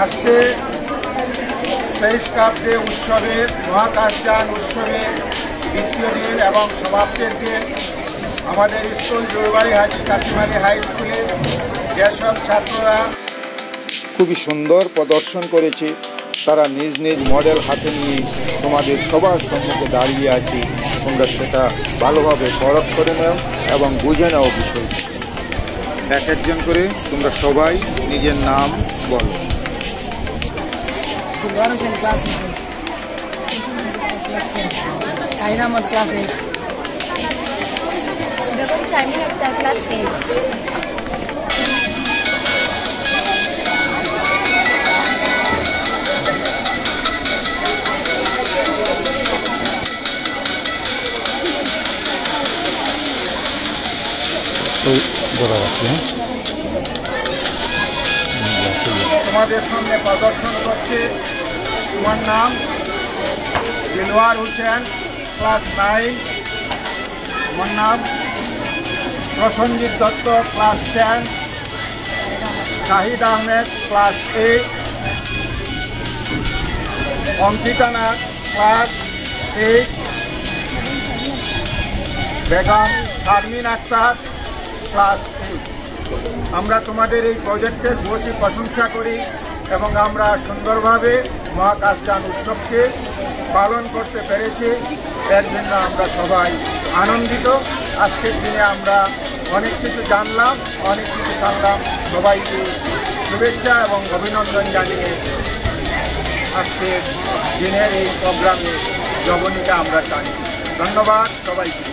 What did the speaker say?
আজকে space cup day উৎসবের মহাকাশযান উৎসবের দ্বিতীয় দিন এবং সমাপ্তির দিন আমাদের স্কুল জোরবাড়ি হাজি কাশিম আলী হাই স্কুলে যেসব ছাত্ররা খুবই সুন্দর প্রদর্শন করেছে, তারা নিজ নিজ মডেল হাতে নিয়ে তোমাদের সবার সম্মুখে দাঁড়িয়ে আছে। তোমরা সেটা ভালোভাবে পরখ করে নাও এবং বুঝে নাও বিষয়টি। এক একজন করে তোমরা সবাই নিজের নাম বলো। তোমাদের সামনে প্রদর্শন করছে তোমার নাম দিলওয়ার হোসেন, ক্লাস 9। তোমার নাম Prasenjit Dutta, class 10। Shahid Ahmed, class 8। Ankita Nath, class 8। Begum Sharmin Akhtar, class 8। আমরা তোমাদের এই প্রজেক্টের ভূয়সী প্রশংসা করি এবং আমরা সুন্দরভাবে মহাকাশযান উৎসবকে পালন করতে পেরেছি। এর জন্য আমরা সবাই আনন্দিত। আজকের দিনে আমরা অনেক কিছু জানলাম, অনেক কিছু জানলাম। সবাইকে শুভেচ্ছা এবং অভিনন্দন জানিয়ে আজকের দিনের এই প্রোগ্রামে জবনিকা আমরা টানি। ধন্যবাদ সবাইকে।